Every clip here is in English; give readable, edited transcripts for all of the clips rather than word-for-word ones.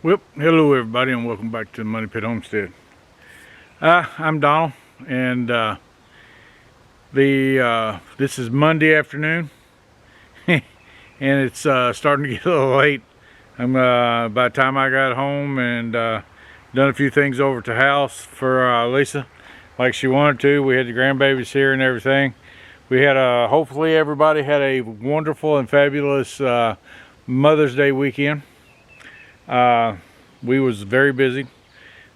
Well, hello everybody and welcome back to the Moneypit Homestead. I'm Donald and this is Monday afternoon and it's starting to get a little late. By the time I got home and done a few things over at the house for Lisa like she wanted to. We had the grandbabies here and everything. We had hopefully everybody had a wonderful and fabulous Mother's Day weekend. We was very busy.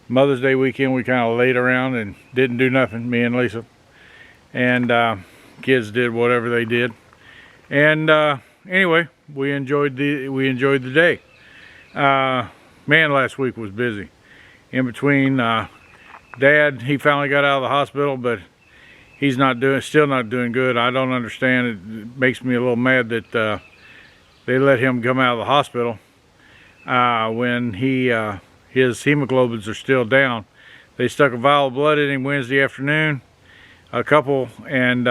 Mother's Day weekend we kind of laid around and didn't do nothing, me and Lisa, and kids did whatever they did. And anyway, we enjoyed the day. Man, last week was busy. In between, Dad, he finally got out of the hospital, but he's still not doing good. I don't understand. It makes me a little mad that they let him come out of the hospital when his hemoglobins are still down. They stuck a vial of blood in him Wednesday afternoon, a couple, and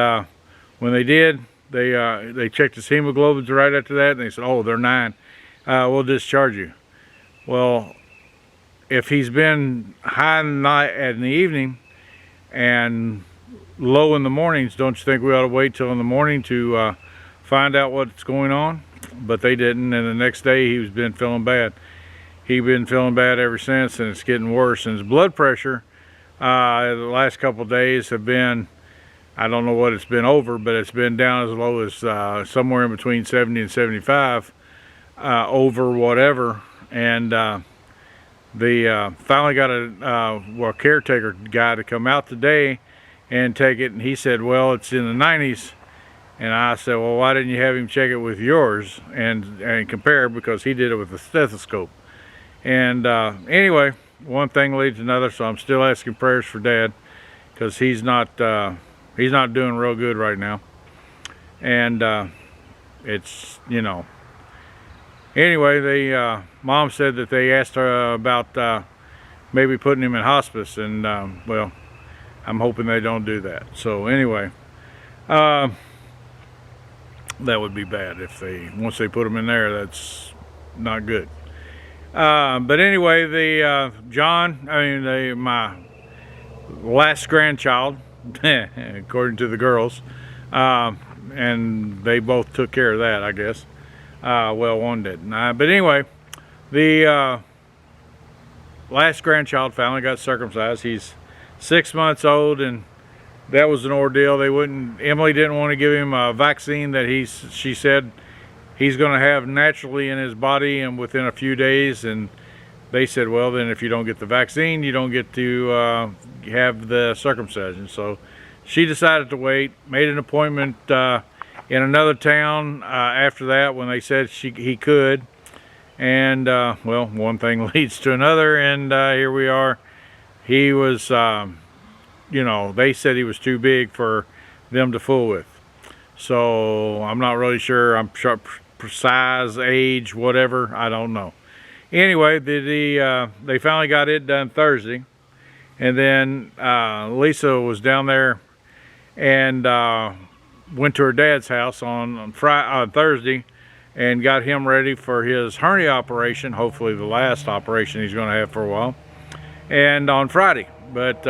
when they did, they checked his hemoglobins right after that, and they said, "Oh, they're 9. We'll discharge you." Well, if he's been high in the evening and low in the mornings, don't you think we ought to wait till in the morning to find out what's going on? But they didn't, and the next day he's been feeling bad. He's been feeling bad ever since, and it's getting worse. And his blood pressure the last couple of days have been, I don't know what it's been over, but it's been down as low as somewhere in between 70 and 75 over whatever. And they finally got a caretaker guy to come out today and take it, and he said, well, it's in the 90s. And I said, well, why didn't you have him check it with yours and compare, because he did it with a stethoscope. And anyway, one thing leads to another, so I'm still asking prayers for Dad, because he's not doing real good right now. And it's, you know, anyway, Mom said that they asked her about maybe putting him in hospice, and well, I'm hoping they don't do that. So anyway, that would be bad if once they put him in there. That's not good. But anyway, my last grandchild, according to the girls, and they both took care of that, I guess. Well, one didn't. But anyway, the last grandchild finally got circumcised. He's 6 months old, and that was an ordeal. Emily didn't want to give him a vaccine that she said he's going to have naturally in his body and within a few days. And they said, well, then if you don't get the vaccine, you don't get to have the circumcision. So she decided to wait, made an appointment in another town after that when they said he could. And well, one thing leads to another, and here we are. He was you know, they said he was too big for them to fool with. So I'm not really sure. I'm sure size, age, whatever, I don't know. Anyway, they finally got it done Thursday, and then Lisa was down there and went to her dad's house on Thursday and got him ready for his hernia operation, hopefully the last operation he's going to have for a while, and on Friday. But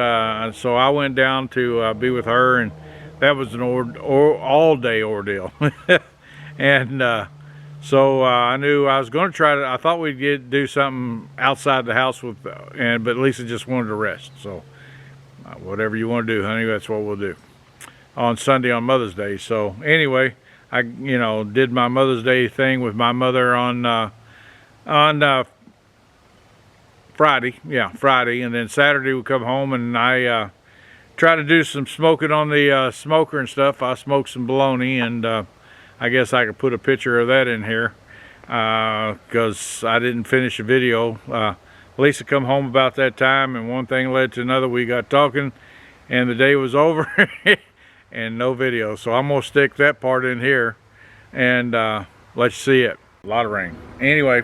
so I went down to be with her, and that was an all-day ordeal. And so I knew I was going to try to. I thought we'd do something outside the house but Lisa just wanted to rest. So whatever you want to do, honey, that's what we'll do on Sunday, on Mother's Day. So anyway, I did my Mother's Day thing with my mother on Friday, and then Saturday we come home, and I try to do some smoking on the smoker and stuff. I smoked some bologna, and I guess I could put a picture of that in here because I didn't finish a video. Lisa come home about that time, and one thing led to another. We got talking, and the day was over, and no video. So I'm gonna stick that part in here, and let you see it. A lot of rain. Anyway,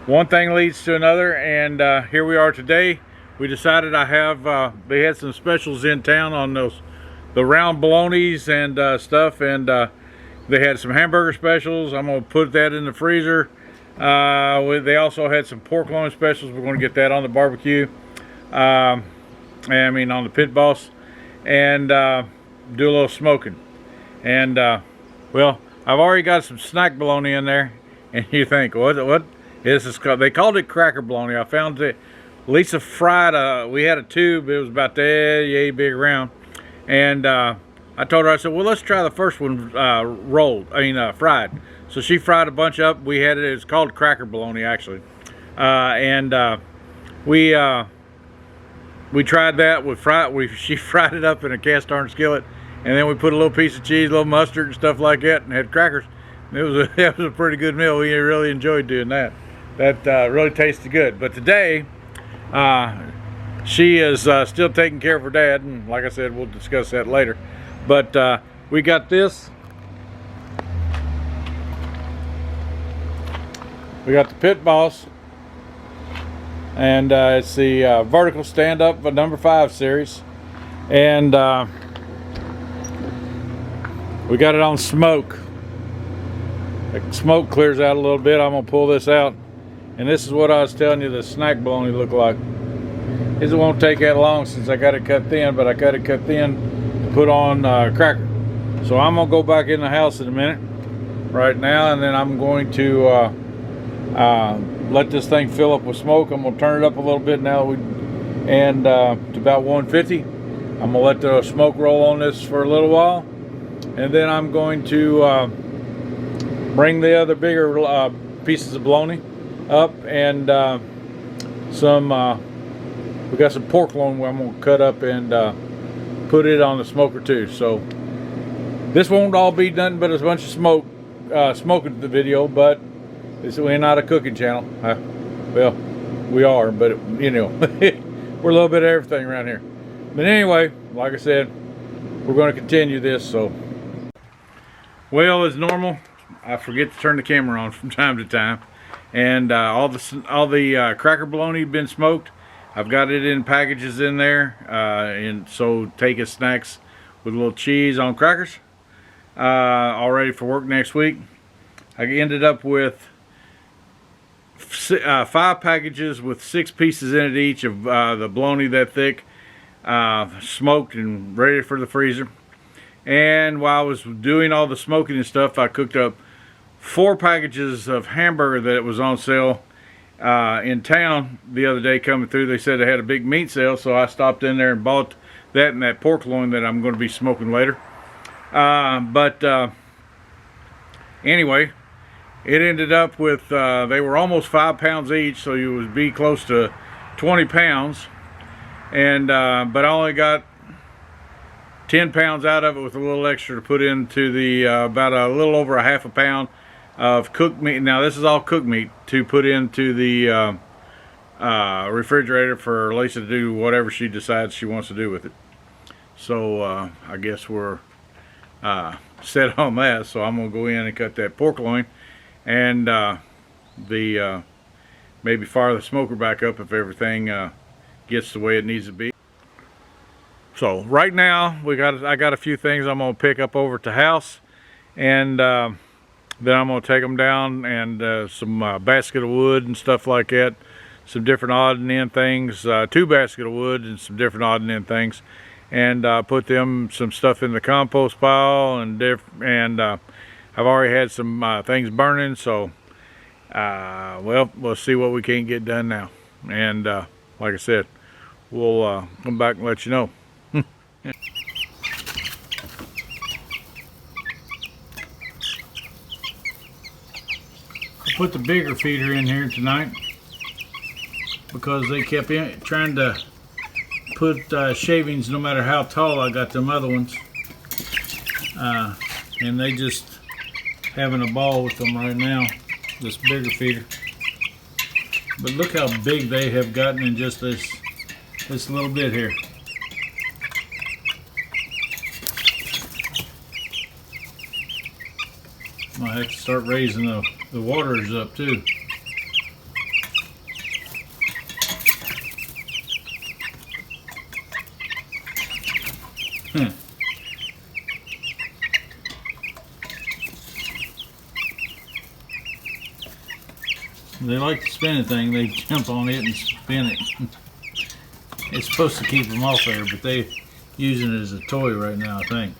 one thing leads to another, and here we are today. We decided they had some specials in town on the round bolognas and stuff, and they had some hamburger specials. I'm gonna put that in the freezer They also had some pork loin specials. We're going to get that on the barbecue. I mean on the pit boss, and do a little smoking. And well, I've already got some snack bologna in there, and you think what is this called? They called it cracker bologna. I found it. Lisa fried we had a tube. It was about that yay big around, and I told her, I said, well, let's try the first one fried. So she fried a bunch up. We had it. It's called cracker bologna actually, and we tried that. She fried it up in a cast iron skillet, and then we put a little piece of cheese, a little mustard, and stuff like that, and had crackers. And that was a pretty good meal. We really enjoyed doing that. That really tasted good. But today, she is still taking care of her dad, and like I said, we'll discuss that later. But we got this. We got the Pit Boss, and it's the vertical stand-up number 5 series, and we got it on smoke. The smoke clears out a little bit. I'm gonna pull this out, and this is what I was telling you the snack bologna look like. It won't take that long since I got it cut thin, but I got it cut thin to put on cracker. So I'm gonna go back in the house in a minute, right now, and then I'm going to let this thing fill up with smoke. I'm gonna turn it up a little bit now, and to about 150. I'm gonna let the smoke roll on this for a little while, and then I'm going to bring the other bigger pieces of bologna up, and we got some pork loin where I'm gonna cut up and put it on the smoker too. So this won't all be done but a bunch of smoking the video, but we're not a cooking channel. Well, we are, but you know, we're a little bit of everything around here. But anyway, like I said, we're going to continue this. So, well, as normal, I forget to turn the camera on from time to time, and all the cracker bologna had been smoked. I've got it in packages in there, and so taking snacks with a little cheese on crackers, all ready for work next week. I ended up with 5 packages with 6 pieces in it each of the bologna that thick, smoked and ready for the freezer. And while I was doing all the smoking and stuff, I cooked up 4 packages of hamburger that was on sale in town the other day coming through. They said they had a big meat sale, so I stopped in there and bought that and that pork loin that I'm going to be smoking later. Anyway, it ended up with, they were almost 5 pounds each, so you would be close to 20 pounds. And, but I only got 10 pounds out of it with a little extra to put into the, about a little over a half a pound of cooked meat. Now this is all cooked meat to put into the refrigerator for Lisa to do whatever she decides she wants to do with it. So, I guess we're set on that. So I'm going to go in and cut that pork loin, and maybe fire the smoker back up if everything gets the way it needs to be. So right now I got a few things I'm gonna pick up over to house, and then I'm gonna take them down, and some basket of wood and stuff like that, some different odd and end things, 2 baskets of wood and some different odd and end things, and put some stuff in the compost pile, and I've already had some things burning, so well, we'll see what we can get done now. And like I said, we'll come back and let you know. I put the bigger feeder in here tonight because they kept trying to put shavings no matter how tall I got them other ones, and they just having a ball with them right now, this bigger feeder. But look how big they have gotten in just this little bit here. Might have to start raising the waters up too. They like to spin a thing. They jump on it and spin it. It's supposed to keep them off there, but they're using it as a toy right now, I think.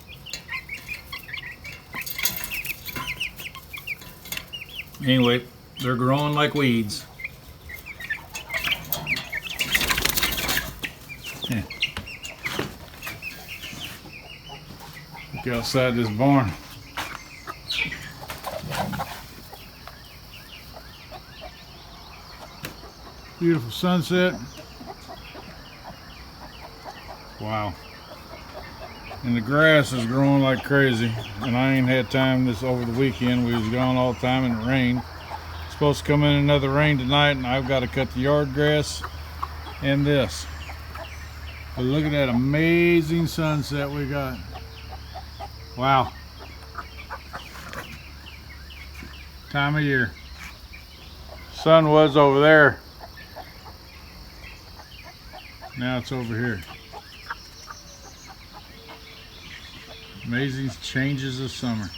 Anyway, they're growing like weeds. Yeah. Look outside this barn. Beautiful sunset. Wow. And the grass is growing like crazy. And I ain't had time this over the weekend. We was gone all the time and it rained. It's supposed to come in another rain tonight, and I've got to cut the yard grass and this. But look at that amazing sunset we got. Wow. Time of year. Sun was over there. Now it's over here. Amazing changes of summer.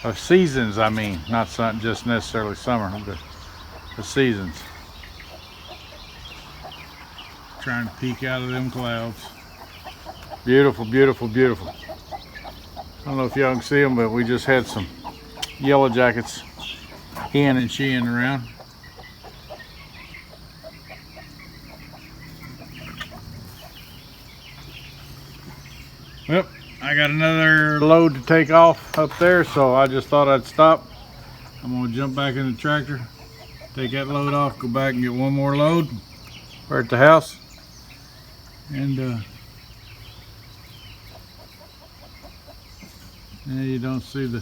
Of seasons, I mean. Not just necessarily summer, but the seasons. Trying to peek out of them clouds. Beautiful, beautiful, beautiful. I don't know if y'all can see them, but we just had some yellow jackets hen and sheeing around. Well, I got another load to take off up there, so I just thought I'd stop. I'm gonna jump back in the tractor, take that load off, go back and get one more load. We're at the house, and yeah, you don't see the,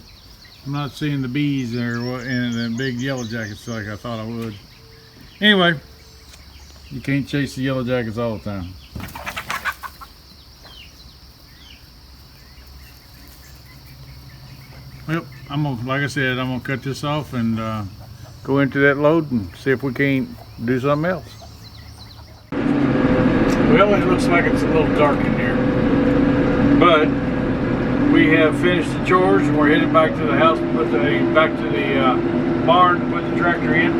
I'm not seeing the bees there and the big yellow jackets like I thought I would. Anyway, you can't chase the yellow jackets all the time. Well, like I said, I'm gonna cut this off and go into that load and see if we can't do something else. Well, it looks like it's a little dark in here, but we have finished the chores and we're headed back to the house, back to the barn to put the tractor in.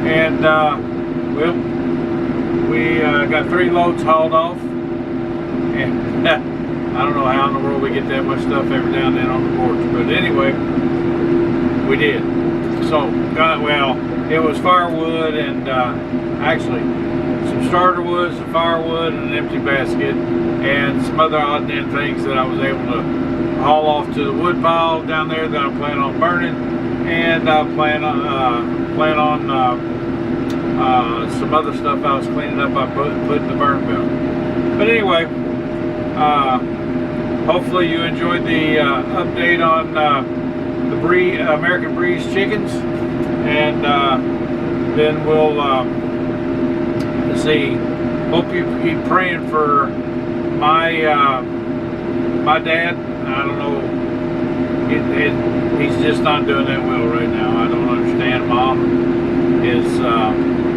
And well, we got 3 loads hauled off, and I don't know how in the world we get that much stuff ever down there on the porch, but anyway, we did. So, well, it was firewood and actually some starter wood, some firewood, and an empty basket, and some other odd and things that I was able to haul off to the wood pile down there that I'm planning on burning, and I plan on some other stuff I was cleaning up I put in the burn bin. But anyway, hopefully you enjoyed the update on the American Bresse chickens, and then we'll see. Hope you keep praying for my my dad. I don't know, he's just not doing that well right now. I don't understand. Mom is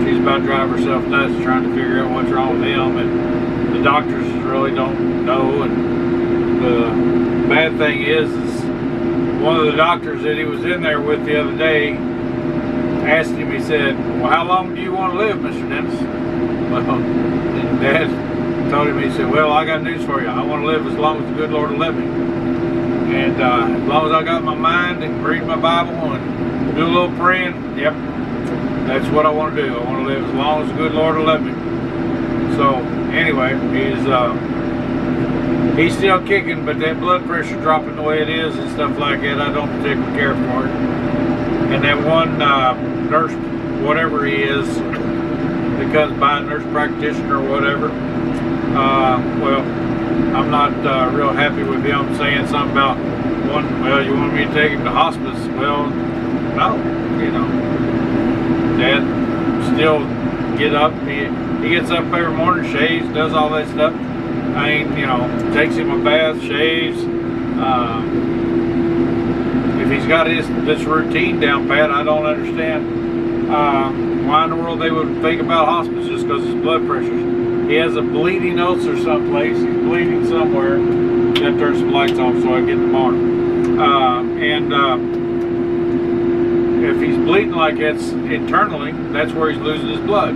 she's about to drive herself nuts trying to figure out what's wrong with him, and the doctors really don't know. And the bad thing is one of the doctors that he was in there with the other day asked him, he said, well, how long do you want to live, Mr. Dennis? Well, and Dad told him, he said, well, I got news for you. I want to live as long as the good Lord will let me. And as long as I got my mind and read my Bible and do a little praying, yep, that's what I want to do. I want to live as long as the good Lord will let me. So anyway, he's still kicking, but that blood pressure dropping the way it is and stuff like that, I don't particularly care for it. And that one nurse, whatever he is, that comes by, a nurse practitioner or whatever, well, I'm not real happy with him saying something about well, you want me to take him to hospice? Well, no, you know. Dad still get up, he gets up every morning, shaves, does all that stuff. I ain't, you know, takes him a bath, shaves. If he's got this routine down pat, I don't understand why in the world they would think about hospice just because his blood pressure. He has a bleeding ulcer someplace. He's bleeding somewhere. Gotta turn some lights off so I get in the barn. if he's bleeding like it's internally, that's where he's losing his blood.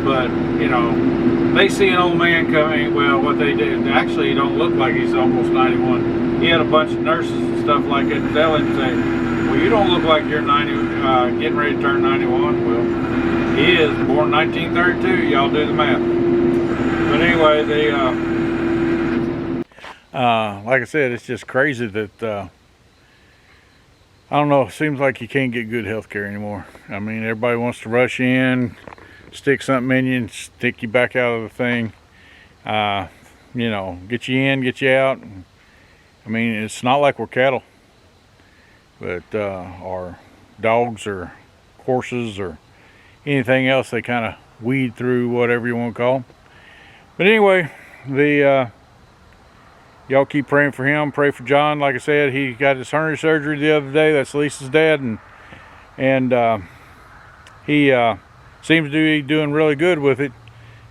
But, you know, they see an old man coming, well, what they did, actually he don't look like he's almost 91. He had a bunch of nurses and stuff like that tell him, say, well, you don't look like you're 90, getting ready to turn 91. Well, he is born 1932, y'all do the math. But anyway, they, like I said, it's just crazy that, I don't know, it seems like you can't get good health care anymore. I mean, everybody wants to rush in, stick something in you and stick you back out of the thing. You know, get you in, get you out. I mean, it's not like we're cattle, but or dogs or horses or anything else. They kind of weed through, whatever you want to call them. But anyway, y'all keep praying for him. Pray for John. Like I said, he got his hernia surgery the other day. That's Lisa's dad, and he seems to be doing really good with it.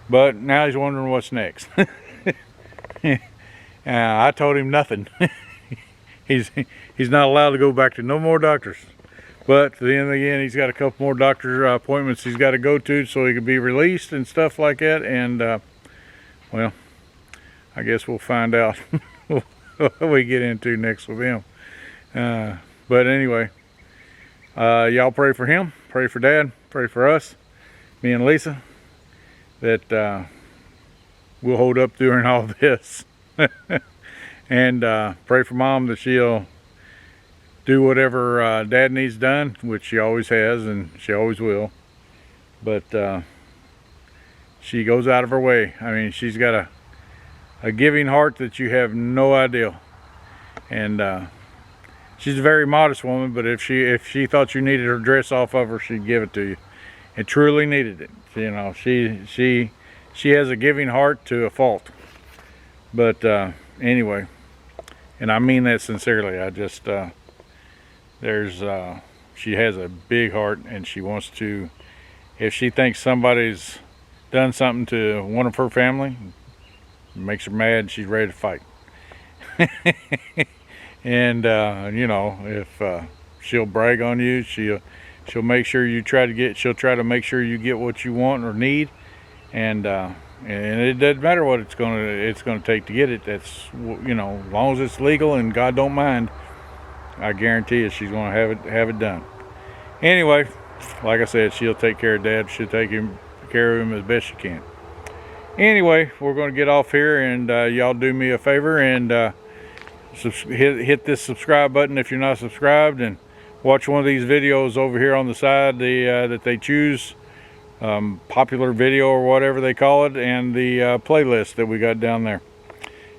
But now he's wondering what's next. I told him nothing. he's not allowed to go back to no more doctors. But then again, he's got a couple more doctor appointments he's got to go to so he can be released and stuff like that. And well, I guess we'll find out what we get into next with him. But anyway, y'all pray for him, pray for Dad, pray for us, me and Lisa, that we'll hold up during all this. And pray for Mom that she'll do whatever Dad needs done, which she always has and she always will. But she goes out of her way. I mean, she's got a giving heart that you have no idea. And she's a very modest woman, but if she thought you needed her dress off of her, she'd give it to you. And truly needed it. You know, she has a giving heart to a fault. But anyway, and I mean that sincerely. I just she has a big heart, and she wants to, if she thinks somebody's done something to one of her family, it makes her mad, she's ready to fight. And you know, if she'll brag on you, she'll make sure you she'll try to make sure you get what you want or need. And it doesn't matter what it's gonna take to get it. That's, you know, as long as it's legal and God don't mind, I guarantee you she's gonna have it done. Anyway, like I said, she'll take care of Dad. She'll take care of him as best she can. Anyway, we're gonna get off here, and y'all do me a favor and hit this subscribe button if you're not subscribed, and watch one of these videos over here on the side that they choose. Popular video or whatever they call it, and the playlist that we got down there.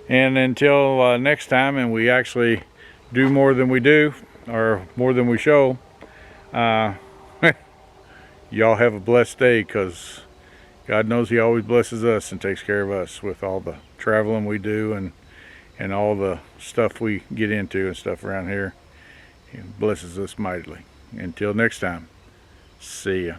And until next time, and we actually do more than we do, or more than we show, y'all have a blessed day, because God knows He always blesses us and takes care of us with all the traveling we do and all the stuff we get into and stuff around here. He blesses us mightily. Until next time, see ya.